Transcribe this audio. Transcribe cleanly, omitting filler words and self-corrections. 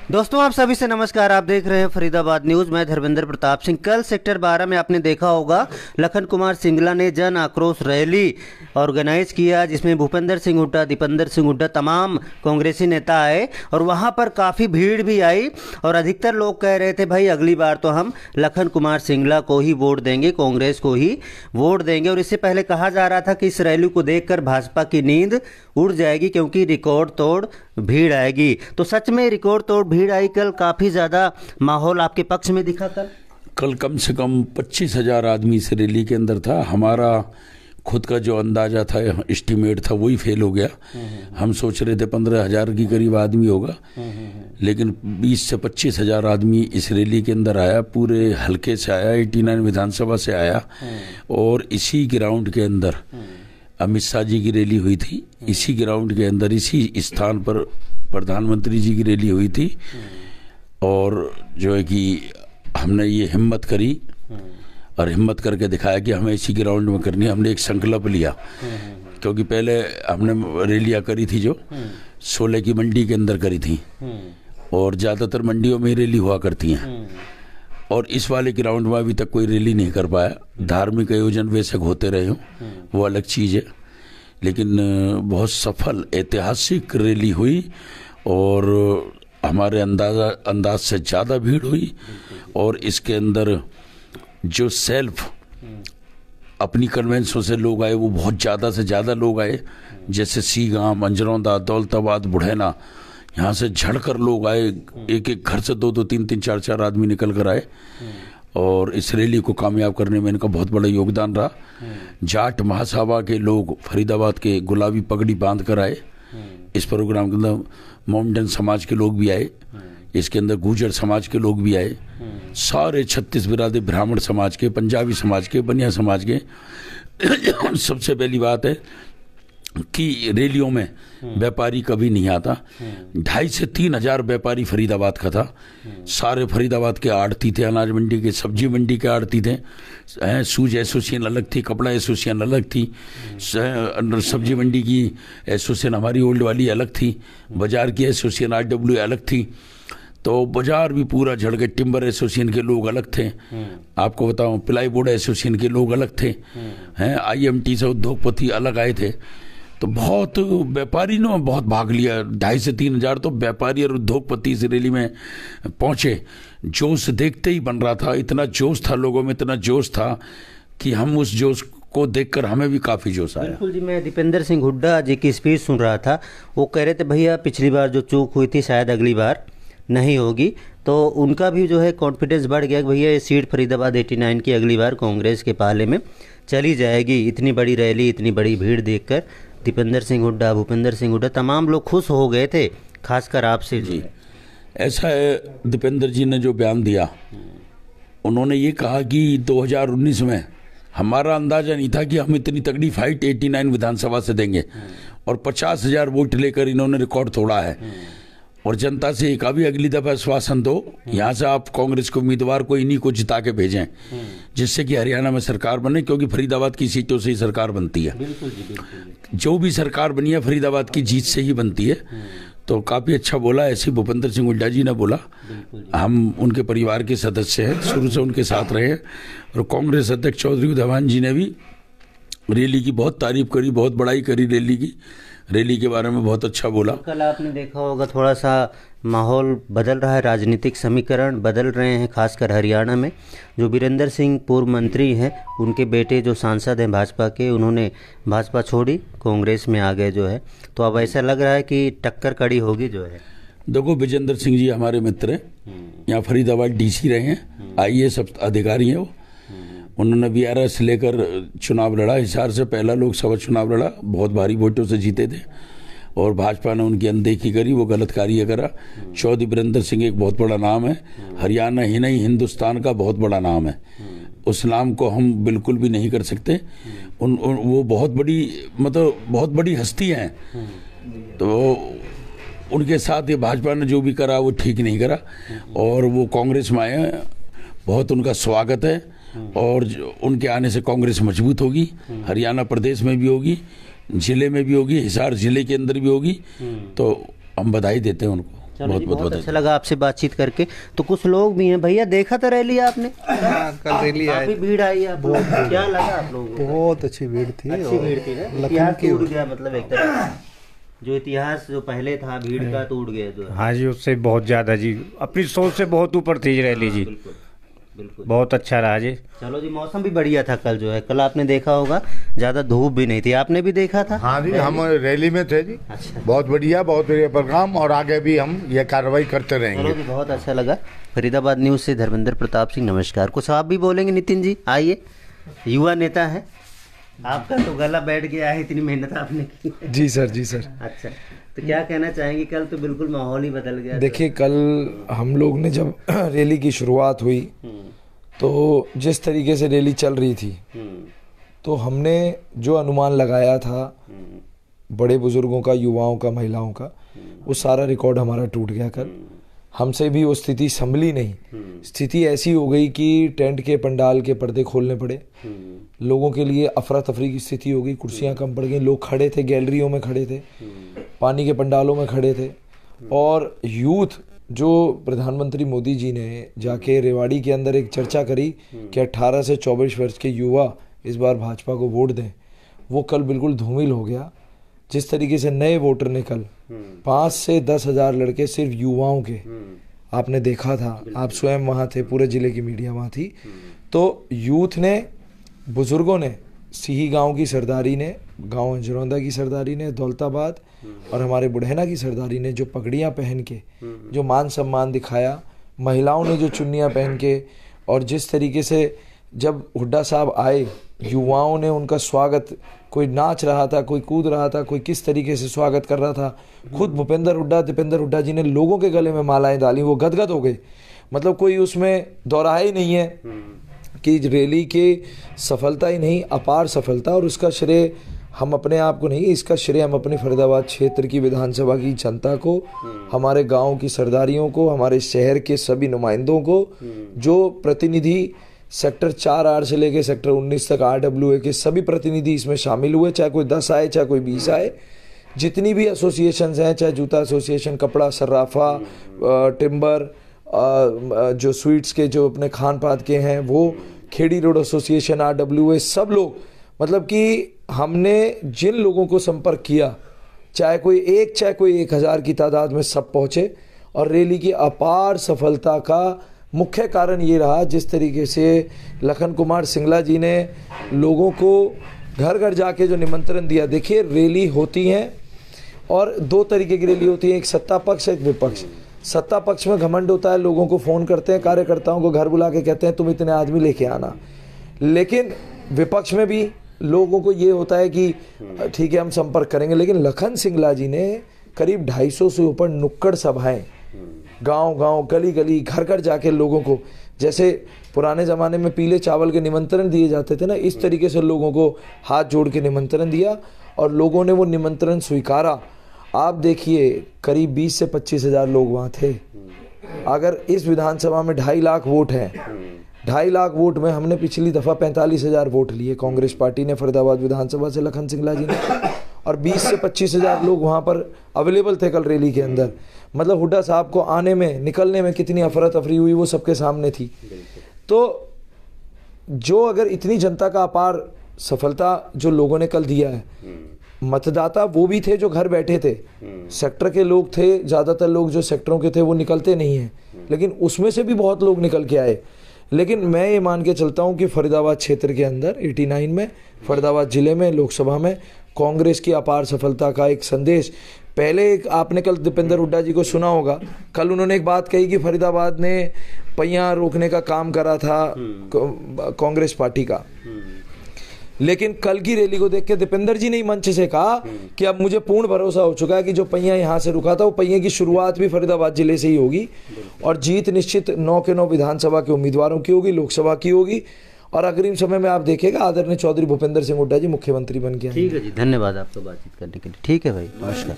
दोस्तों आप सभी से नमस्कार। आप देख रहे हैं फरीदाबाद न्यूज। मैं धर्मेंद्र प्रताप सिंह। कल सेक्टर 12 में आपने देखा होगा लखन कुमार सिंगला ने जन आक्रोश रैली ऑर्गेनाइज किया, जिसमें भूपेंद्र सिंह हुड्डा, दीपेंद्र सिंह हुड्डा, तमाम कांग्रेसी नेता आए और वहां पर काफ़ी भीड़ भी आई और अधिकतर लोग कह रहे थे भाई अगली बार तो हम लखन कुमार सिंगला को ही वोट देंगे, कांग्रेस को ही वोट देंगे। और इससे पहले कहा जा रहा था कि इस रैली को देखकर भाजपा की नींद उड़ जाएगी क्योंकि रिकॉर्ड तोड़ भीड़ आएगी। तो सच में रिकॉर्ड तोड़ भीड़ आई। कल काफ़ी ज़्यादा माहौल आपके पक्ष में दिखा। कल कम से कम 25,000 आदमी इस रैली के अंदर था। हमारा खुद का जो अंदाजा था, एस्टीमेट था, वही फेल हो गया। हम सोच रहे थे 15,000 की करीब आदमी होगा, लेकिन 20 से 25,000 आदमी इस रैली के अंदर आया। पूरे हल्के से आया, 89 विधानसभा से आया। और इसी ग्राउंड के अंदर अमित शाह जी की रैली हुई थी। इसी ग्राउंड के अंदर, इसी स्थान पर प्रधानमंत्री जी की रैली हुई थी। और जो है कि हमने ये हिम्मत करी और हिम्मत करके दिखाया कि हमें इसी ग्राउंड में करनी है। हमने एक संकल्प लिया, क्योंकि पहले हमने रैलियाँ करी थी जो 16 की मंडी के अंदर करी थी, और ज़्यादातर मंडियों में रैली हुआ करती हैं। और इस वाले ग्राउंड में अभी तक कोई रैली नहीं कर पाया। धार्मिक आयोजन बेशक होते रहे हों, वो अलग चीज़ है, लेकिन बहुत सफल ऐतिहासिक रैली हुई और हमारे अंदाज से ज़्यादा भीड़ हुई। और इसके अंदर जो सेल्फ अपनी कन्वेंसों से लोग आए, वो बहुत ज़्यादा से ज़्यादा लोग आए। जैसे सीगाम, अंजरौंदा, दौलताबाद, बुढ़ैना, यहाँ से झड़कर लोग आए। एक एक घर से 2-2, 3-3, 4-4 आदमी निकल कर आए और इस रैली को कामयाब करने में इनका बहुत बड़ा योगदान रहा। जाट महासभा के लोग फरीदाबाद के गुलाबी पगड़ी बांध कर आए। इस प्रोग्राम के अंदर मोमडन समाज के लोग भी आए, इसके अंदर गुर्जर समाज के लोग भी आए, सारे 36 बिरादर, ब्राह्मण समाज के, पंजाबी समाज के, बनिया समाज के। सबसे पहली बात है कि रैलियों में व्यापारी कभी नहीं आता। 2,500 से 3,000 व्यापारी फरीदाबाद का था। सारे फरीदाबाद के आड़ती थे, अनाज मंडी के, सब्जी मंडी के आड़ती थे। सूज एसोसिएशन अलग थी, कपड़ा एसोसिएशन अलग थी, सब्जी मंडी की एसोसिएशन हमारी ओल्ड वाली अलग थी, बाजार की एसोसिएशन RW अलग थी। तो बाजार भी पूरा झड़ गए। टिम्बर एसोसिएशन के लोग अलग थे, आपको बताऊं, प्लाई बोर्ड एसोसिएशन के लोग अलग थे, हैं IMT से उद्योगपति अलग आए थे। तो बहुत व्यापारी ने बहुत भाग लिया। 2,500 से 3,000 तो व्यापारी और उद्योगपति इस रैली में पहुंचे। जोश देखते ही बन रहा था, इतना जोश था लोगों में, इतना जोश था कि हम उस जोश को देखकर हमें भी काफ़ी जोश आया। बिल्कुल जी। मैं दीपेंद्र सिंह हुड्डा जी की स्पीच सुन रहा था। वो कह रहे थे भैया पिछली बार जो चूक हुई थी शायद अगली बार नहीं होगी। तो उनका भी जो है कॉन्फिडेंस बढ़ गया कि भैया ये सीट फरीदाबाद 89 की अगली बार कांग्रेस के पाले में चली जाएगी। इतनी बड़ी रैली, इतनी बड़ी भीड़ देखकर दीपेंद्र सिंह हुड्डा, भूपेंद्र सिंह हुड्डा, तमाम लोग खुश हो गए थे, खासकर आपसे जी। ऐसा है, दीपेंद्र जी ने जो बयान दिया, उन्होंने ये कहा कि 2019 में हमारा अंदाजा नहीं था कि हम इतनी तगड़ी फाइट 89 विधानसभा से देंगे, और 50,000 वोट लेकर इन्होंने रिकॉर्ड तोड़ा है। और जनता से एक अगली दफा आश्वासन दो, यहाँ से आप कांग्रेस के उम्मीदवार को इन्हीं को जिता के भेजें, जिससे कि हरियाणा में सरकार बने, क्योंकि फरीदाबाद की सीटों से ही सरकार बनती है। बिल्कुल जी, बिल्कुल। जो भी सरकार बनी है फरीदाबाद की जीत से ही बनती है। तो काफ़ी अच्छा बोला। ऐसे भूपेंद्र सिंह हुड्डा जी ने बोला। हम उनके परिवार के सदस्य हैं, शुरू से उनके साथ रहे हैं। और कांग्रेस अध्यक्ष चौधरी उदयभान जी ने भी रैली की बहुत तारीफ करी, बहुत बड़ाई करी रैली के बारे में बहुत अच्छा बोला। कल आपने देखा होगा थोड़ा सा माहौल बदल रहा है, राजनीतिक समीकरण बदल रहे हैं, खासकर हरियाणा में। जो वीरेंद्र सिंह पूर्व मंत्री हैं, उनके बेटे जो सांसद हैं भाजपा के, उन्होंने भाजपा छोड़ी, कांग्रेस में आ गए जो है। तो अब ऐसा लग रहा है कि टक्कर कड़ी होगी जो है। देखो, विजेंद्र सिंह जी हमारे मित्र हैं, यहाँ फरीदाबाद DC रहे हैं, IAS अधिकारी हैं वो। उन्होंने VRS लेकर चुनाव लड़ा, हिसार से पहला लोकसभा चुनाव लड़ा, बहुत भारी वोटों से जीते थे। और भाजपा ने उनकी अनदेखी करी, वो गलत कार्य करा। चौधरी वीरेंद्र सिंह एक बहुत बड़ा नाम है, हरियाणा ही नहीं हिंदुस्तान का बहुत बड़ा नाम है। उस नाम को हम बिल्कुल भी नहीं कर सकते। वो बहुत बड़ी, मतलब बहुत बड़ी हस्ती हैं। तो उनके साथ ये भाजपा ने जो भी करा वो ठीक नहीं करा, और वो कांग्रेस में आए। बहुत उनका स्वागत है, और उनके आने से कांग्रेस मजबूत होगी, हरियाणा प्रदेश में भी होगी, जिले में भी होगी, हिसार जिले के अंदर भी होगी। तो हम बधाई देते हैं उनको। चलो जी, बहुत अच्छा लगा आपसे बातचीत करके। तो कुछ लोग भी हैं भैया, देखा तो रैली आपने? कल रैली आई, काफी भीड़ आई है, क्या लगा आप लोगों को? बहुत अच्छी भीड़ थी। अच्छी भीड़ थी ना, इतिहास टूट गया मतलब एक तरह जो इतिहास जो पहले था भीड़ का टूट गया जो। हाँ जी, उससे बहुत ज़्यादा जी, अपनी सोच से बहुत ऊपर थी रैली जी। बिल्कुल बिल्कुल, बहुत अच्छा रहा जी। चलो जी, मौसम भी बढ़िया था कल जो है, कल आपने देखा होगा ज़्यादा धूप भी नहीं थी, आपने भी देखा था? हाँ जी, हम रैली में थे जी। अच्छा, बहुत बढ़िया प्रोग्राम, और आगे भी हम ये कार्रवाई करते रहेंगे। चलो जी, बहुत अच्छा लगा। फरीदाबाद न्यूज़ से धर्मेंद्र प्रताप सिंह, नमस्कार। कुछ आप भी बोलेंगे नितिन जी? आइए, युवा नेता है, आपका तो गला बैठ गया है, इतनी मेहनत आपने की। जी सर, जी सर। अच्छा, तो क्या कहना चाहेंगे? कल तो बिल्कुल माहौल ही बदल गया। देखिए, कल हम लोग ने जब रैली की शुरुआत हुई तो जिस तरीके से रैली चल रही थी, तो हमने जो अनुमान लगाया था बड़े बुजुर्गों का, युवाओं का, महिलाओं का, वो सारा रिकॉर्ड हमारा टूट गया कल। हमसे भी वो स्थिति संभली नहीं। स्थिति ऐसी हो गई कि टेंट के पंडाल के पर्दे खोलने पड़े, लोगों के लिए अफरा तफरी की स्थिति हो गई, कुर्सियां कम पड़ गई, लोग खड़े थे, गैलरियों में खड़े थे, पानी के पंडालों में खड़े थे। और यूथ, जो प्रधानमंत्री मोदी जी ने जाके रेवाड़ी के अंदर एक चर्चा करी कि 18 से 24 वर्ष के युवा इस बार भाजपा को वोट दें, वो कल बिल्कुल धूमिल हो गया। जिस तरीके से नए वोटर ने कल 5 से 10 हज़ार लड़के सिर्फ युवाओं के आपने देखा था, आप स्वयं वहाँ थे, पूरे जिले की मीडिया वहाँ थी। तो यूथ ने, बुजुर्गों ने, सिही गांव की सरदारी ने, गांव अंजरौंदा की सरदारी ने, दौलताबाद और हमारे बुढ़ैना की सरदारी ने जो पगड़ियाँ पहन के जो मान सम्मान दिखाया, महिलाओं ने जो चुन्नियाँ पहन के, और जिस तरीके से जब हुड्डा साहब आए, युवाओं ने उनका स्वागत, कोई नाच रहा था, कोई कूद रहा था, कोई किस तरीके से स्वागत कर रहा था। खुद भूपेंद्र हुड्डा, दीपेंद्र हुड्डा जी ने लोगों के गले में मालाएं डाली, वो गदगद हो गए। मतलब कोई उसमें दोहराया ही नहीं है कि रैली की सफलता ही नहीं, अपार सफलता। और उसका श्रेय हम अपने आप को नहीं, इसका श्रेय हम अपने फरीदाबाद क्षेत्र की विधानसभा की जनता को, हमारे गांव की सरदारियों को, हमारे शहर के सभी नुमाइंदों को, जो प्रतिनिधि सेक्टर 4R से लेके सेक्टर 19 तक RWA के सभी प्रतिनिधि इसमें शामिल हुए, चाहे कोई 10 आए, चाहे कोई 20 आए, जितनी भी एसोसिएशंस हैं, चाहे जूता एसोसिएशन, कपड़ा, सर्राफा, टिम्बर, जो स्वीट्स के जो अपने खान पात के हैं वो, खेड़ी रोड एसोसिएशन, RWA, सब लोग, मतलब कि हमने जिन लोगों को संपर्क किया, चाहे कोई 1, चाहे कोई 1000 की तादाद में, सब पहुँचे। और रैली की अपार सफलता का मुख्य कारण ये रहा जिस तरीके से लखन कुमार सिंगला जी ने लोगों को घर घर जाके जो निमंत्रण दिया। देखिए, रैली होती हैं और 2 तरीके की रैली होती है, एक सत्ता पक्ष, एक विपक्ष। सत्ता पक्ष में घमंड होता है, लोगों को फ़ोन करते हैं, कार्यकर्ताओं को घर बुला के कहते हैं तुम इतने आदमी लेके आना। लेकिन विपक्ष में भी लोगों को ये होता है कि ठीक है हम संपर्क करेंगे। लेकिन लखन सिंगला जी ने करीब 250 से ऊपर नुक्कड़ सभाएं, गांव गांव, गली गली, घर घर जाके लोगों को, जैसे पुराने ज़माने में पीले चावल के निमंत्रण दिए जाते थे ना, इस तरीके से लोगों को हाथ जोड़ के निमंत्रण दिया और लोगों ने वो निमंत्रण स्वीकारा। आप देखिए, करीब 20 से 25 हज़ार लोग वहाँ थे। अगर इस विधानसभा में 2.5 लाख वोट हैं, 2.5 लाख वोट में हमने पिछली दफ़ा 45,000 वोट लिए कांग्रेस पार्टी ने फरीदाबाद विधानसभा से, लखन सिंगला जी ने, और 20 से 25 हज़ार लोग वहाँ पर अवेलेबल थे कल रैली के अंदर। मतलब हुड्डा साहब को आने में, निकलने में कितनी अफरा तफरी हुई वो सबके सामने थी। तो जो अगर इतनी जनता का अपार सफलता जो लोगों ने कल दिया है, मतदाता वो भी थे जो घर बैठे थे, सेक्टर के लोग थे, ज़्यादातर लोग जो सेक्टरों के थे वो निकलते नहीं हैं, लेकिन उसमें से भी बहुत लोग निकल के आए। लेकिन मैं ये मान के चलता हूँ कि फरीदाबाद क्षेत्र के अंदर 89 में, फरीदाबाद ज़िले में, लोकसभा में कांग्रेस की अपार सफलता का एक संदेश। पहले आपने कल दीपेंद्र हुड्डा जी को सुना होगा, कल उन्होंने एक बात कही कि फरीदाबाद ने पहिया रोकने का काम करा था कांग्रेस पार्टी का। लेकिन कल की रैली को देख के दीपेंद्र जी ने मंच से कहा कि अब मुझे पूर्ण भरोसा हो चुका है कि जो पहिया यहाँ से रुका था वो पहिए की शुरुआत भी फरीदाबाद जिले से ही होगी और जीत निश्चित 9 के 9 विधानसभा के उम्मीदवारों की होगी, लोकसभा की होगी। और अग्रिम समय में आप देखिएगा आदरणीय चौधरी भूपेंद्र सिंह हुड्डा जी मुख्यमंत्री बन के आएंगे। ठीक है जी, धन्यवाद आपको बातचीत करने के लिए। ठीक है भाई, नमस्कार।